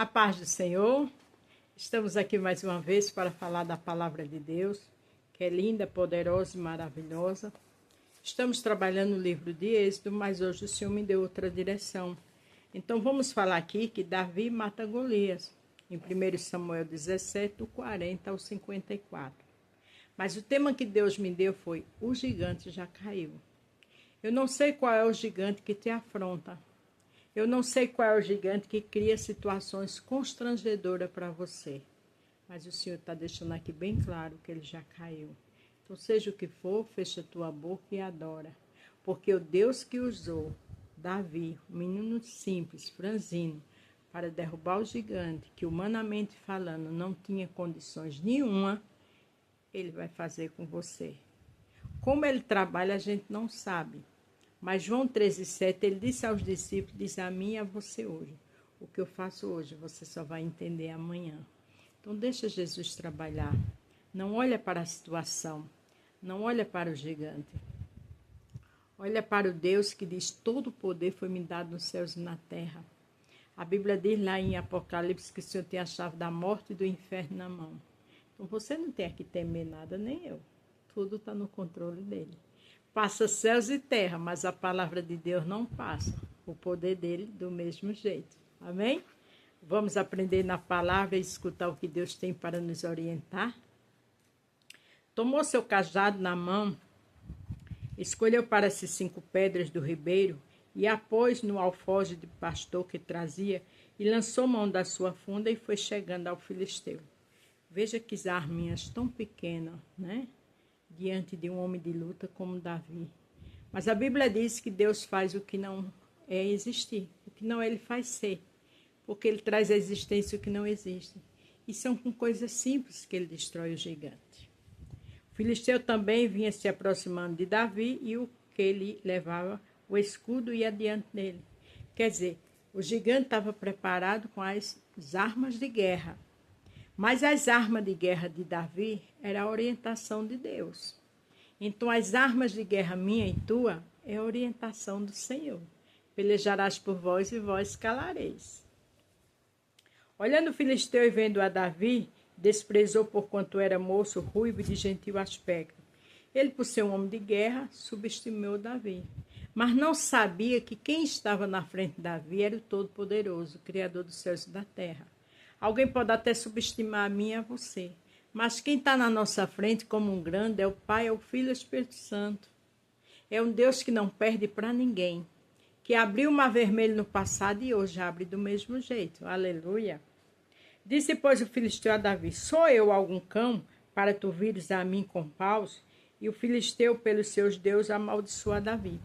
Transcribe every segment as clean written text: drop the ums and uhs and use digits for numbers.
A paz do Senhor, estamos aqui mais uma vez para falar da palavra de Deus, que é linda, poderosa e maravilhosa. Estamos trabalhando no livro de Êxodo, mas hoje o Senhor me deu outra direção. Então vamos falar aqui que Davi mata Golias, em 1 Samuel 17, do 40 ao 54. Mas o tema que Deus me deu foi: o gigante já caiu. Eu não sei qual é o gigante que te afronta. Eu não sei qual é o gigante que cria situações constrangedoras para você. Mas o Senhor está deixando aqui bem claro que ele já caiu. Então, seja o que for, fecha a tua boca e adora. Porque o Deus que usou Davi, um menino simples, franzino, para derrubar o gigante, que humanamente falando não tinha condições nenhuma, ele vai fazer com você. Como ele trabalha, a gente não sabe. Mas João 13,7, ele disse aos discípulos, diz a mim e a você hoje: o que eu faço hoje, você só vai entender amanhã. Então deixa Jesus trabalhar. Não olha para a situação. Não olha para o gigante. Olha para o Deus que diz: todo o poder foi me dado nos céus e na terra. A Bíblia diz lá em Apocalipse que o Senhor tem a chave da morte e do inferno na mão. Então você não tem que temer nada, nem eu. Tudo está no controle dele. Passa céus e terra, mas a palavra de Deus não passa. O poder dele do mesmo jeito. Amém? Vamos aprender na palavra e escutar o que Deus tem para nos orientar. Tomou seu cajado na mão, escolheu para si 5 pedras do ribeiro e a pôs no alforje de pastor que trazia e lançou mão da sua funda e foi chegando ao filisteu. Veja que arminhas tão pequenas, né? Diante de um homem de luta como Davi. Mas a Bíblia diz que Deus faz o que não é existir, o que não é, ele faz ser, porque ele traz à existência o que não existe. E são com coisas simples que ele destrói o gigante. O filisteu também vinha se aproximando de Davi e o que ele levava, o escudo, ia adiante dele. Quer dizer, o gigante estava preparado com as armas de guerra. Mas as armas de guerra de Davi era a orientação de Deus. Então as armas de guerra minha e tua é a orientação do Senhor. Pelejarás por vós e vós calareis. Olhando o filisteu e vendo a Davi, desprezou porquanto era moço, ruivo e de gentil aspecto. Ele, por ser um homem de guerra, subestimou Davi. Mas não sabia que quem estava na frente de Davi era o Todo-Poderoso, o Criador dos céus e da terra. Alguém pode até subestimar a mim e a você. Mas quem está na nossa frente como um grande é o Pai, é o Filho e o Espírito Santo. É um Deus que não perde para ninguém. Que abriu o mar vermelho no passado e hoje abre do mesmo jeito. Aleluia. Disse, pois, o filisteu a Davi: sou eu algum cão para tu vires a mim com paus? E o filisteu, pelos seus deuses, amaldiçoou Davi.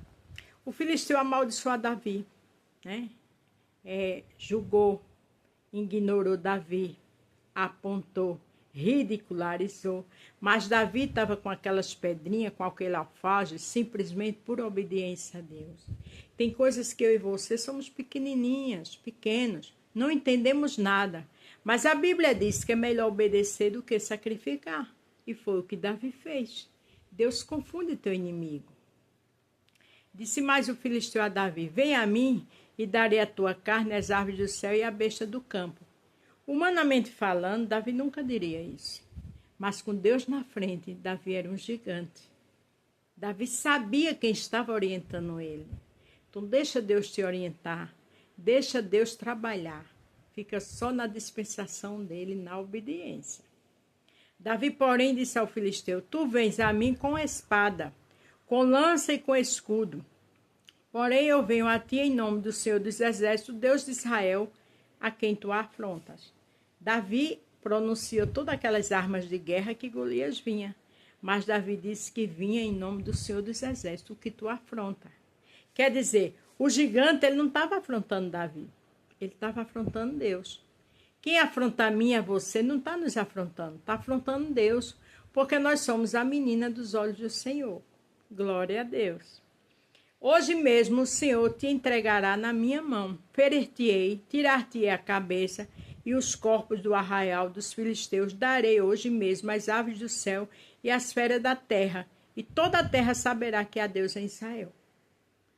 O filisteu amaldiçoou Davi, né? Julgou, ignorou Davi, apontou, ridicularizou. Mas Davi estava com aquelas pedrinhas, com aquele alfage, simplesmente por obediência a Deus. Tem coisas que eu e você somos pequenininhas, pequenos, não entendemos nada. Mas a Bíblia diz que é melhor obedecer do que sacrificar. E foi o que Davi fez. Deus confunde teu inimigo. Disse mais o filisteu a Davi: vem a mim e darei a tua carne às árvores do céu e à besta do campo. Humanamente falando, Davi nunca diria isso. Mas com Deus na frente, Davi era um gigante. Davi sabia quem estava orientando ele. Então deixa Deus te orientar. Deixa Deus trabalhar. Fica só na dispensação dele, na obediência. Davi, porém, disse ao filisteu: tu vens a mim com espada, com lança e com escudo. Porém, eu venho a ti em nome do Senhor dos Exércitos, Deus de Israel, a quem tu afrontas. Davi pronunciou todas aquelas armas de guerra que Golias vinha. Mas Davi disse que vinha em nome do Senhor dos Exércitos, o que tu afronta. Quer dizer, o gigante ele não estava afrontando Davi. Ele estava afrontando Deus. Quem afronta a mim e a você não está nos afrontando. Está afrontando Deus. Porque nós somos a menina dos olhos do Senhor. Glória a Deus. Hoje mesmo o Senhor te entregará na minha mão. Ferir-te-ei, tirar-te-ei a cabeça e os corpos do arraial dos filisteus darei hoje mesmo às aves do céu e às feras da terra. E toda a terra saberá que há Deus em Israel.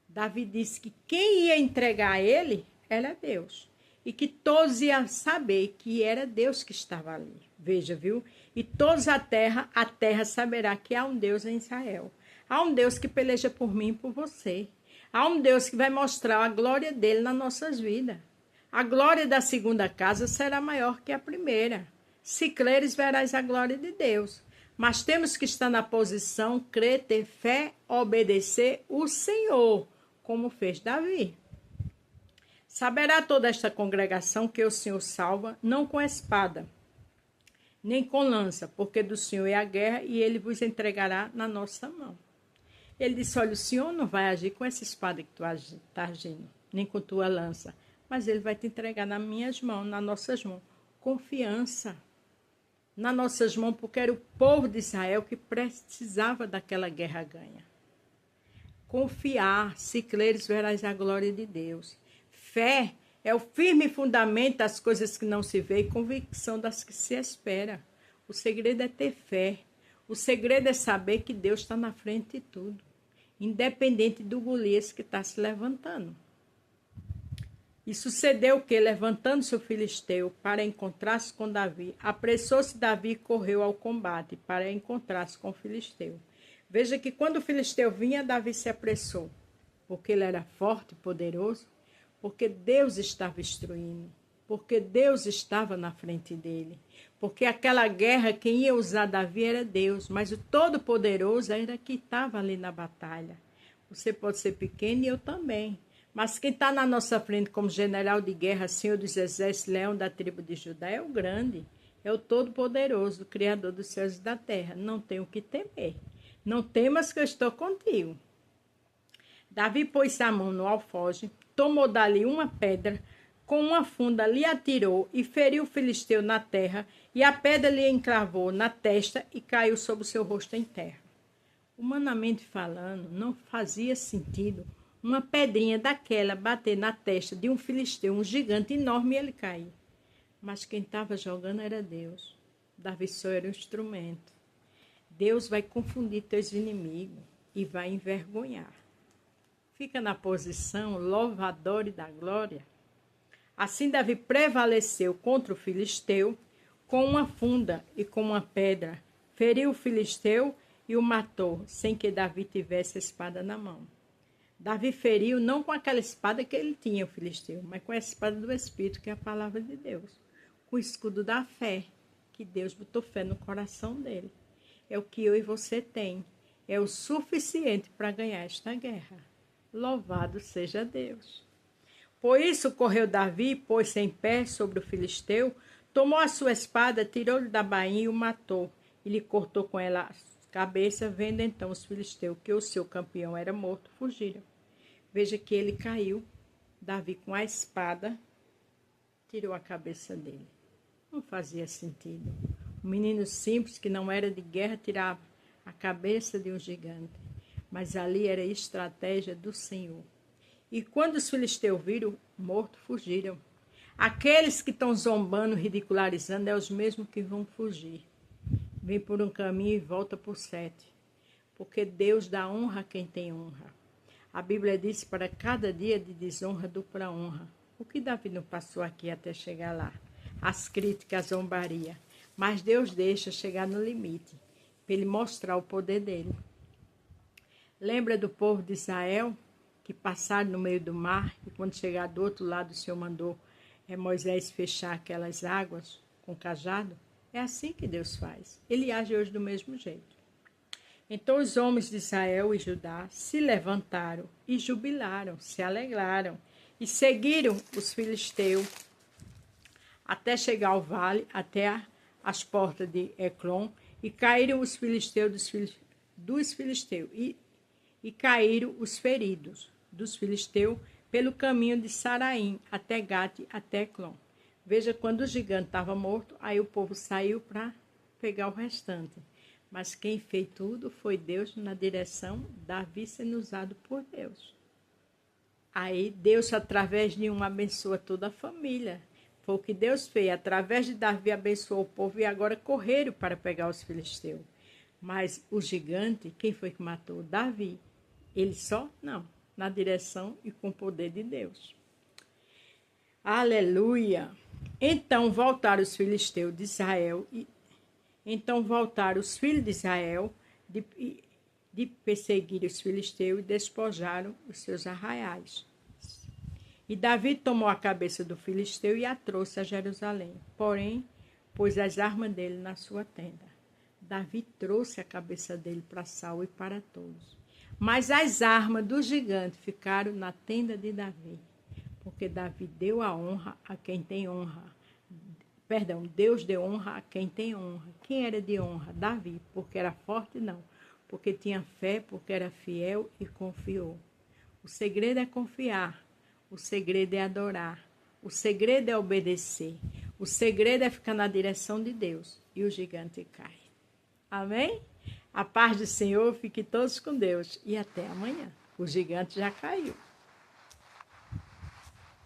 Davi disse que quem ia entregar a ele era Deus. e que todos iam saber que era Deus que estava ali. Veja, viu? E todos a terra saberá que há um Deus em Israel. Há um Deus que peleja por mim e por você. Há um Deus que vai mostrar a glória dele nas nossas vidas. A glória da segunda casa será maior que a primeira. Se creres, verás a glória de Deus. Mas temos que estar na posição, crer, ter fé, obedecer o Senhor, como fez Davi. Saberá toda esta congregação que o Senhor salva, não com espada, nem com lança, porque do Senhor é a guerra e ele vos entregará na nossa mão. Ele disse, olha, o Senhor não vai agir com essa espada que tu está agindo, nem com tua lança, mas ele vai te entregar nas minhas mãos, nas nossas mãos. Confiança nas nossas mãos, porque era o povo de Israel que precisava daquela guerra ganha. Confiar, se creres, verás a glória de Deus. Fé é o firme fundamento das coisas que não se vê e convicção das que se espera. O segredo é ter fé. O segredo é saber que Deus está na frente de tudo, independente do Golias que está se levantando. E sucedeu que, levantando-se o filisteu para encontrar-se com Davi, apressou-se Davi e correu ao combate para encontrar-se com o filisteu. Veja que quando o filisteu vinha, Davi se apressou, porque ele era forte e poderoso, porque Deus estava instruindo, porque Deus estava na frente dele, porque aquela guerra quem ia usar Davi era Deus, mas o Todo-Poderoso era que estava ali na batalha. Você pode ser pequeno e eu também. Mas quem está na nossa frente como general de guerra, Senhor dos Exércitos, Leão da tribo de Judá, é o grande, é o Todo-Poderoso, o Criador dos céus e da terra. Não tem o que temer. Não temas que eu estou contigo. Davi pôs a mão no alforje, tomou dali uma pedra, com uma funda lhe atirou e feriu o filisteu na terra, e a pedra lhe encravou na testa e caiu sobre o seu rosto em terra. Humanamente falando, não fazia sentido uma pedrinha daquela bater na testa de um filisteu, um gigante enorme, e ele cair. Mas quem estava jogando era Deus. Davi só era um instrumento. Deus vai confundir teus inimigos e vai envergonhar. Fica na posição louvadora e da glória. Assim Davi prevaleceu contra o filisteu com uma funda e com uma pedra. Feriu o filisteu e o matou, sem que Davi tivesse a espada na mão. Davi feriu não com aquela espada que ele tinha, o filisteu, mas com a espada do Espírito, que é a palavra de Deus. Com o escudo da fé, que Deus botou fé no coração dele. É o que eu e você tem. É o suficiente para ganhar esta guerra. Louvado seja Deus. Por isso correu Davi, pôs-se em pé sobre o filisteu, tomou a sua espada, tirou-lhe da bainha e o matou. E lhe cortou com ela a cabeça, vendo então os filisteus que o seu campeão era morto, fugiram. Veja que ele caiu, Davi com a espada, tirou a cabeça dele. Não fazia sentido. Um menino simples, que não era de guerra, tirava a cabeça de um gigante. Mas ali era estratégia do Senhor. E quando os filisteus viram morto, fugiram. Aqueles que estão zombando, ridicularizando, é os mesmos que vão fugir. Vem por um caminho e volta por 7. Porque Deus dá honra a quem tem honra. A Bíblia diz, para cada dia de desonra, dupla honra. O que Davi não passou aqui até chegar lá? As críticas, a zombaria. Mas Deus deixa chegar no limite, para ele mostrar o poder dele. Lembra do povo de Israel, que passaram no meio do mar, e quando chegar do outro lado, o Senhor mandou Moisés fechar aquelas águas com cajado? É assim que Deus faz. Ele age hoje do mesmo jeito. Então os homens de Israel e Judá se levantaram e jubilaram, se alegraram, e seguiram os filisteus até chegar ao vale, até as portas de Ecrom, e caíram os filisteus dos filisteus, e caíram os feridos dos filisteus pelo caminho de Saraim, até Gate, até Ecrom. Veja, quando o gigante estava morto, aí o povo saiu para pegar o restante. Mas quem fez tudo foi Deus, na direção Davi sendo usado por Deus. Aí Deus, através de um, abençoa toda a família. Foi o que Deus fez. Através de Davi, abençoou o povo e agora correram para pegar os filisteus. Mas o gigante, quem foi que matou? Davi. Ele só? Não. Na direção e com o poder de Deus. Aleluia! Então voltaram os filisteus de Israel, de perseguir os filisteus e despojaram os seus arraiais. E Davi tomou a cabeça do filisteu e a trouxe a Jerusalém, porém pôs as armas dele na sua tenda. Davi trouxe a cabeça dele para Saul e para todos. Mas as armas do gigante ficaram na tenda de Davi, porque Davi deu a honra a quem tem honra. Perdão, Deus deu honra a quem tem honra. Quem era de honra? Davi, porque era forte? Não. Porque tinha fé, porque era fiel e confiou. O segredo é confiar. O segredo é adorar. O segredo é obedecer. O segredo é ficar na direção de Deus. E o gigante cai. Amém? A paz do Senhor, fique todos com Deus. E até amanhã. O gigante já caiu.